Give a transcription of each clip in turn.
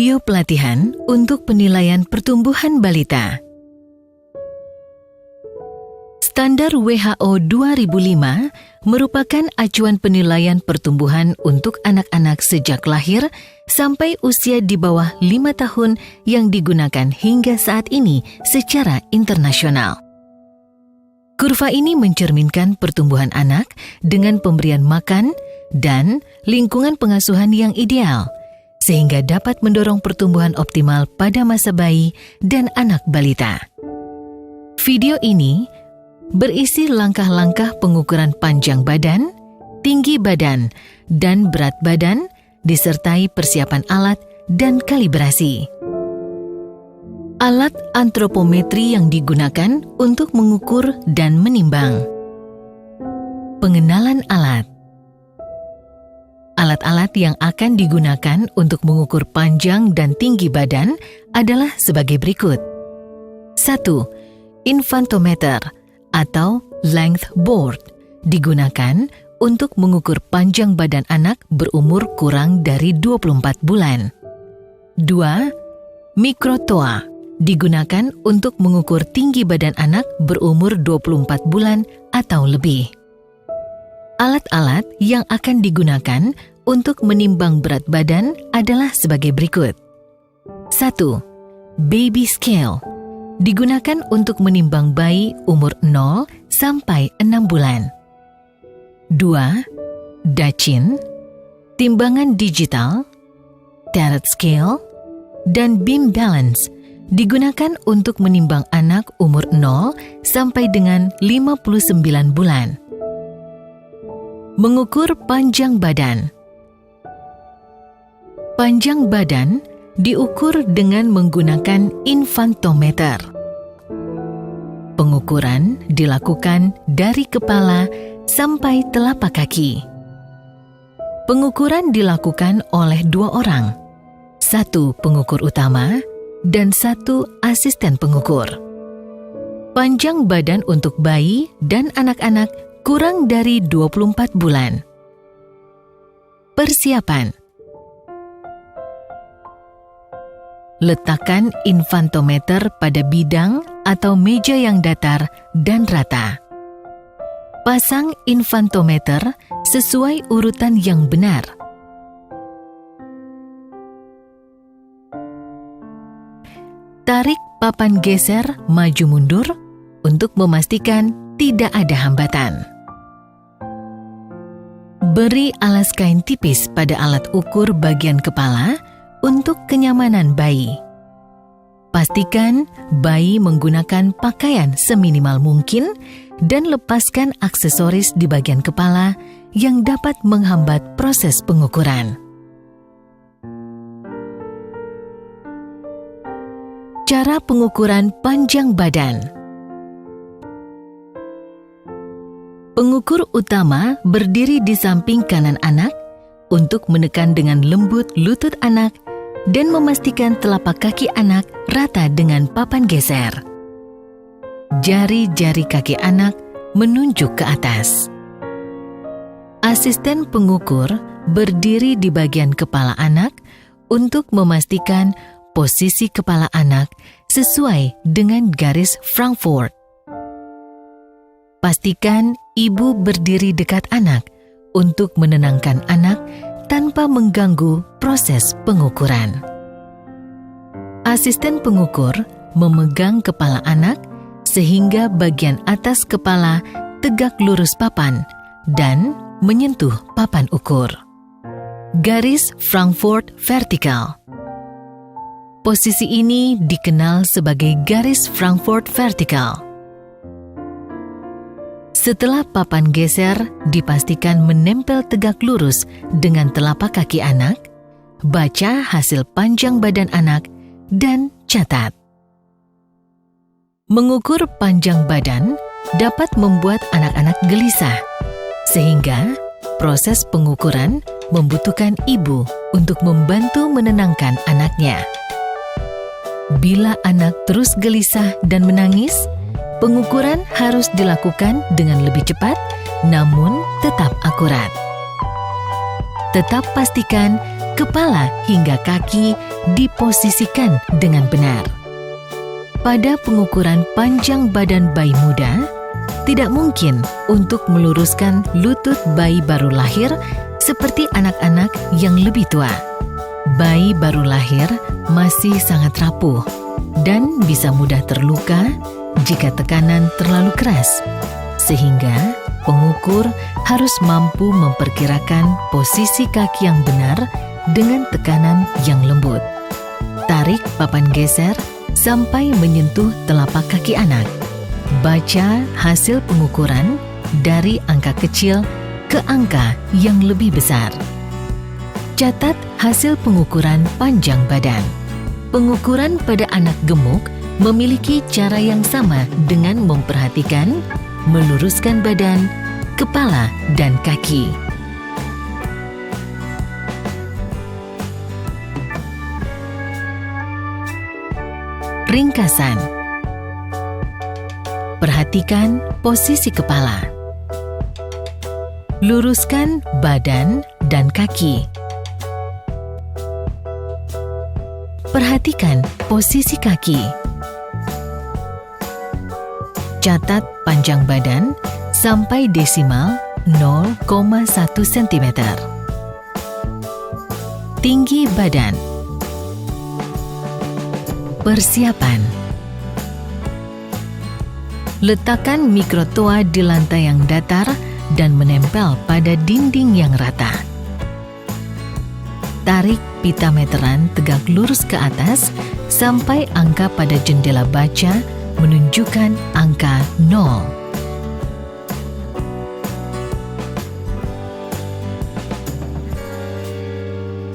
Video pelatihan untuk penilaian pertumbuhan balita. Standar WHO 2005 merupakan acuan penilaian pertumbuhan untuk anak-anak sejak lahir sampai usia di bawah 5 tahun yang digunakan hingga saat ini secara internasional. Kurva ini mencerminkan pertumbuhan anak dengan pemberian makan dan lingkungan pengasuhan yang ideal, sehingga dapat mendorong pertumbuhan optimal pada masa bayi dan anak balita. Video ini berisi langkah-langkah pengukuran panjang badan, tinggi badan, dan berat badan, disertai persiapan alat dan kalibrasi. Alat antropometri yang digunakan untuk mengukur dan menimbang. Pengenalan alat. Alat-alat yang akan digunakan untuk mengukur panjang dan tinggi badan adalah sebagai berikut. 1. Infantometer atau length board digunakan untuk mengukur panjang badan anak berumur kurang dari 24 bulan. 2. Mikrotoa digunakan untuk mengukur tinggi badan anak berumur 24 bulan atau lebih. Alat-alat yang akan digunakan untuk menimbang berat badan adalah sebagai berikut. 1. Baby scale digunakan untuk menimbang bayi umur 0 sampai 6 bulan. 2. Dachin, timbangan digital, Tarot scale, dan beam balance digunakan untuk menimbang anak umur 0 sampai dengan 59 bulan. Mengukur panjang badan. Panjang badan diukur dengan menggunakan infantometer. Pengukuran dilakukan dari kepala sampai telapak kaki. Pengukuran dilakukan oleh 2 orang, 1 pengukur utama dan 1 asisten pengukur. Panjang badan untuk bayi dan anak-anak kurang dari 24 bulan. Persiapan. Letakkan infantometer pada bidang atau meja yang datar dan rata. Pasang infantometer sesuai urutan yang benar. Tarik papan geser maju mundur untuk memastikan tidak ada hambatan. Beri alas kain tipis pada alat ukur bagian kepala untuk kenyamanan bayi. Pastikan bayi menggunakan pakaian seminimal mungkin dan lepaskan aksesoris di bagian kepala yang dapat menghambat proses pengukuran. Cara pengukuran panjang badan. Pengukur utama berdiri di samping kanan anak untuk menekan dengan lembut lutut anak dan memastikan telapak kaki anak rata dengan papan geser. Jari-jari kaki anak menunjuk ke atas. Asisten pengukur berdiri di bagian kepala anak untuk memastikan posisi kepala anak sesuai dengan garis Frankfurt. Pastikan ibu berdiri dekat anak untuk menenangkan anak tanpa mengganggu proses pengukuran. Asisten pengukur memegang kepala anak sehingga bagian atas kepala tegak lurus papan dan menyentuh papan ukur. Garis Frankfurt vertikal. Posisi ini dikenal sebagai garis Frankfurt vertikal. Setelah papan geser dipastikan menempel tegak lurus dengan telapak kaki anak, baca hasil panjang badan anak dan catat. Mengukur panjang badan dapat membuat anak-anak gelisah, sehingga proses pengukuran membutuhkan ibu untuk membantu menenangkan anaknya. Bila anak terus gelisah dan menangis, pengukuran harus dilakukan dengan lebih cepat, namun tetap akurat. Tetap pastikan kepala hingga kaki diposisikan dengan benar. Pada pengukuran panjang badan bayi muda, tidak mungkin untuk meluruskan lutut bayi baru lahir seperti anak-anak yang lebih tua. Bayi baru lahir masih sangat rapuh dan bisa mudah terluka jika tekanan terlalu keras, sehingga pengukur harus mampu memperkirakan posisi kaki yang benar dengan tekanan yang lembut. Tarik papan geser sampai menyentuh telapak kaki anak. Baca hasil pengukuran dari angka kecil ke angka yang lebih besar. Catat hasil pengukuran panjang badan. Pengukuran pada anak gemuk memiliki cara yang sama dengan memperhatikan, meluruskan badan, kepala, dan kaki. Ringkasan. Perhatikan posisi kepala. Luruskan badan dan kaki. Perhatikan posisi kaki. Catat panjang badan sampai desimal 0,1 cm. Tinggi badan. Persiapan. Letakkan mikrotoa di lantai yang datar dan menempel pada dinding yang rata. Tarik pita meteran tegak lurus ke atas sampai angka pada jendela baca menunjukkan angka 0.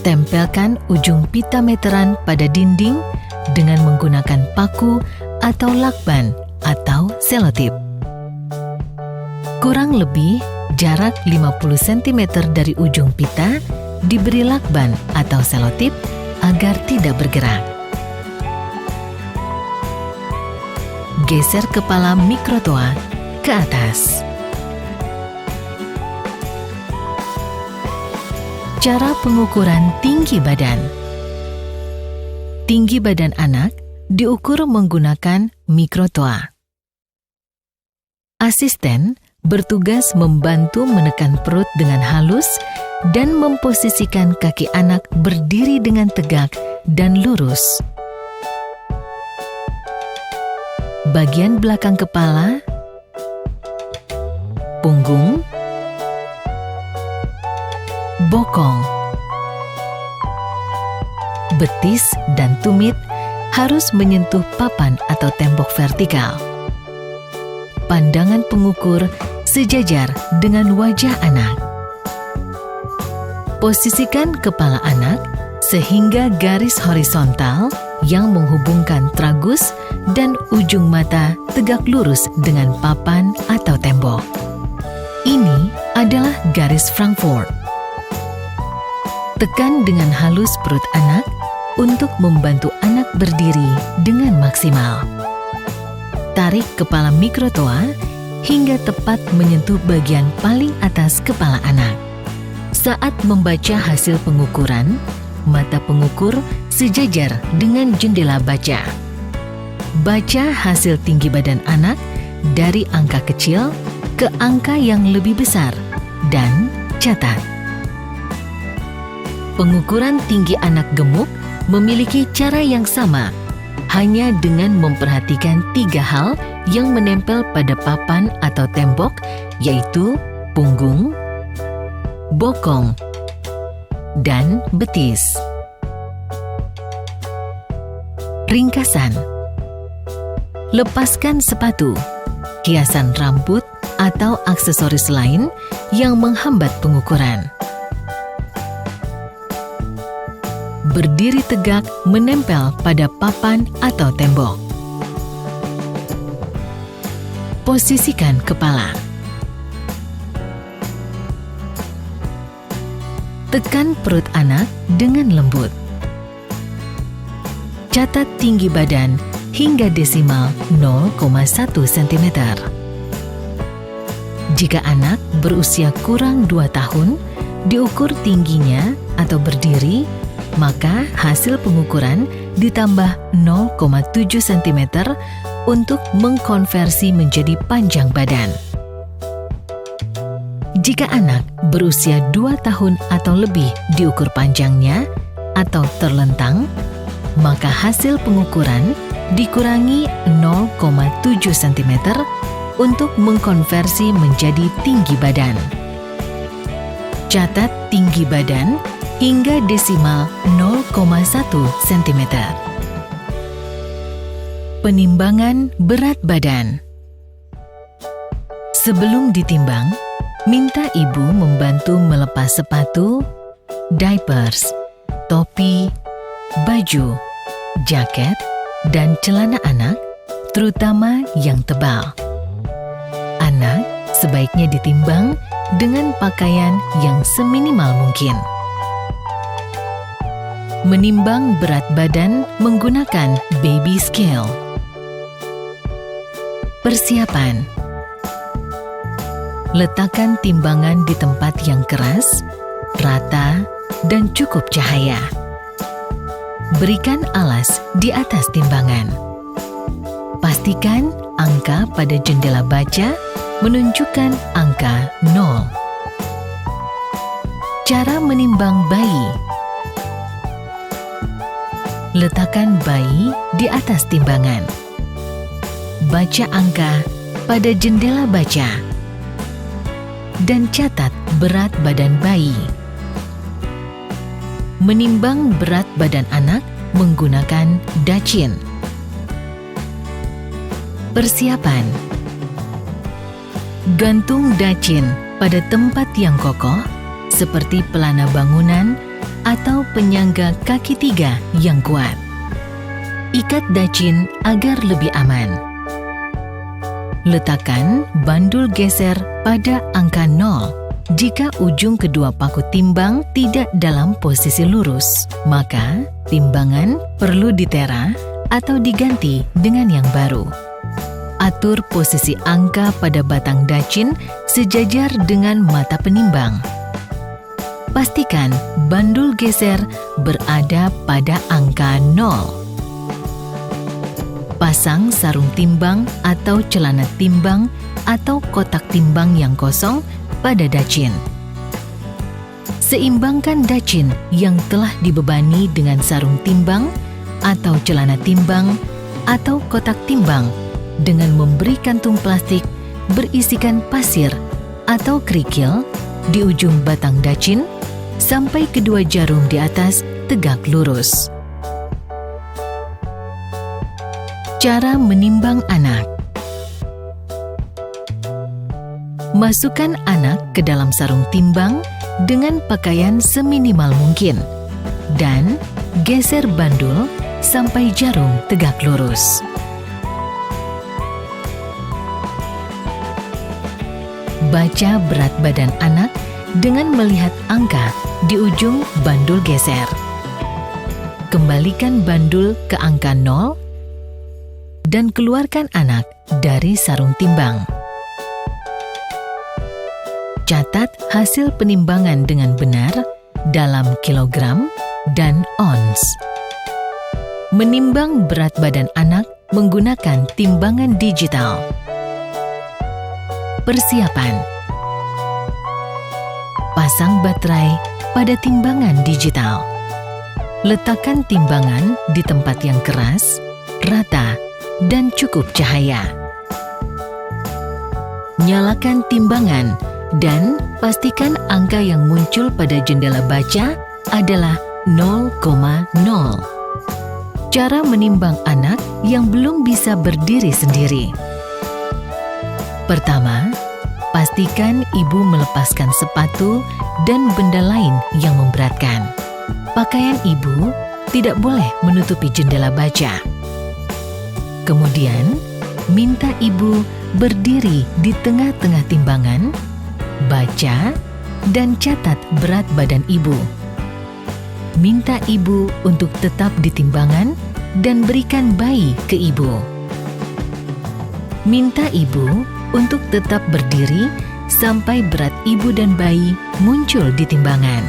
Tempelkan ujung pita meteran pada dinding dengan menggunakan paku atau lakban atau selotip. Kurang lebih jarak 50 cm dari ujung pita diberi lakban atau selotip agar tidak bergerak. Geser kepala mikrotoa ke atas. Cara pengukuran tinggi badan. Tinggi badan anak diukur menggunakan mikrotoa. Asisten bertugas membantu menekan perut dengan halus dan memposisikan kaki anak berdiri dengan tegak dan lurus. Bagian belakang kepala, punggung, bokong, betis dan tumit harus menyentuh papan atau tembok vertikal. Pandangan pengukur sejajar dengan wajah anak. Posisikan kepala anak sehingga garis horizontal yang menghubungkan tragus dan ujung mata tegak lurus dengan papan atau tembok. Ini adalah garis Frankfurt. Tekan dengan halus perut anak untuk membantu anak berdiri dengan maksimal. Tarik kepala mikrotoa hingga tepat menyentuh bagian paling atas kepala anak. Saat membaca hasil pengukuran, mata pengukur sejajar dengan jendela baca. Baca hasil tinggi badan anak dari angka kecil ke angka yang lebih besar dan catat. Pengukuran tinggi anak gemuk memiliki cara yang sama, hanya dengan memperhatikan 3 hal yang menempel pada papan atau tembok, yaitu punggung, bokong, dan betis. Ringkasan. Lepaskan sepatu, hiasan rambut, atau aksesoris lain yang menghambat pengukuran. Berdiri tegak menempel pada papan atau tembok. Posisikan kepala. Tekan perut anak dengan lembut. Catat tinggi badan hingga desimal 0,1 cm. Jika anak berusia kurang 2 tahun, diukur tingginya atau berdiri, maka hasil pengukuran ditambah 0,7 cm untuk mengkonversi menjadi panjang badan. Jika anak berusia 2 tahun atau lebih diukur panjangnya atau terlentang, maka hasil pengukuran dikurangi 0,7 cm untuk mengkonversi menjadi tinggi badan. Catat tinggi badan hingga desimal 0,1 cm. Penimbangan berat badan. Sebelum ditimbang, minta ibu membantu melepas sepatu, diapers, topi, baju, jaket, dan celana anak, terutama yang tebal. Anak sebaiknya ditimbang dengan pakaian yang seminimal mungkin. Menimbang berat badan menggunakan baby scale. Persiapan. Letakkan timbangan di tempat yang keras, rata, dan cukup cahaya. Berikan alas di atas timbangan. Pastikan angka pada jendela baca menunjukkan angka 0. Cara menimbang bayi. Letakkan bayi di atas timbangan. Baca angka pada jendela baca. Dan catat berat badan bayi. Menimbang berat badan anak menggunakan dacin. Persiapan. Gantung dacin pada tempat yang kokoh seperti pelana bangunan atau penyangga kaki 3 yang kuat. Ikat dacin agar lebih aman. Letakkan bandul geser pada angka 0. Jika ujung kedua paku timbang tidak dalam posisi lurus, maka timbangan perlu ditera atau diganti dengan yang baru. Atur posisi angka pada batang dacin sejajar dengan mata penimbang. Pastikan bandul geser berada pada angka 0. Pasang sarung timbang atau celana timbang atau kotak timbang yang kosong pada dacin. Seimbangkan dacin yang telah dibebani dengan sarung timbang atau celana timbang atau kotak timbang dengan memberi kantung plastik berisikan pasir atau kerikil di ujung batang dacin sampai kedua jarum di atas tegak lurus. Cara menimbang anak. Masukkan anak ke dalam sarung timbang dengan pakaian seminimal mungkin dan geser bandul sampai jarum tegak lurus. Baca berat badan anak dengan melihat angka di ujung bandul geser. Kembalikan bandul ke angka 0 dan keluarkan anak dari sarung timbang. Catat hasil penimbangan dengan benar dalam kilogram dan ons. Menimbang berat badan anak menggunakan timbangan digital. Persiapan. Pasang baterai pada timbangan digital. Letakkan timbangan di tempat yang keras, rata, dan cukup cahaya. Nyalakan timbangan dan pastikan angka yang muncul pada jendela baca adalah 0,0. Cara menimbang anak yang belum bisa berdiri sendiri. Pertama, pastikan ibu melepaskan sepatu dan benda lain yang memberatkan. Pakaian ibu tidak boleh menutupi jendela baca. Kemudian, minta ibu berdiri di tengah-tengah timbangan, baca, dan catat berat badan ibu. Minta ibu untuk tetap di timbangan dan berikan bayi ke ibu. Minta ibu untuk tetap berdiri sampai berat ibu dan bayi muncul di timbangan.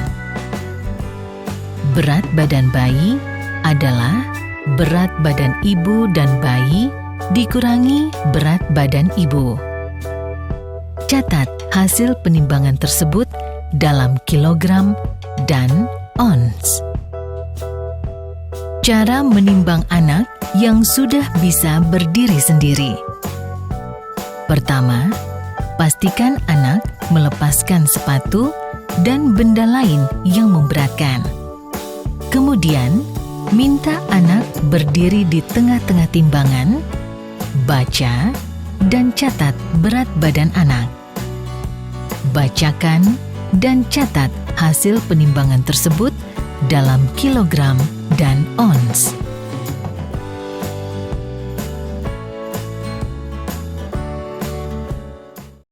Berat badan bayi adalah berat badan ibu dan bayi dikurangi berat badan ibu. Catat hasil penimbangan tersebut dalam kilogram dan ons. Cara menimbang anak yang sudah bisa berdiri sendiri. Pertama, pastikan anak melepaskan sepatu dan benda lain yang memberatkan. Kemudian, minta anak berdiri di tengah-tengah timbangan, baca, dan catat berat badan anak. Bacakan dan catat hasil penimbangan tersebut dalam kilogram dan ons.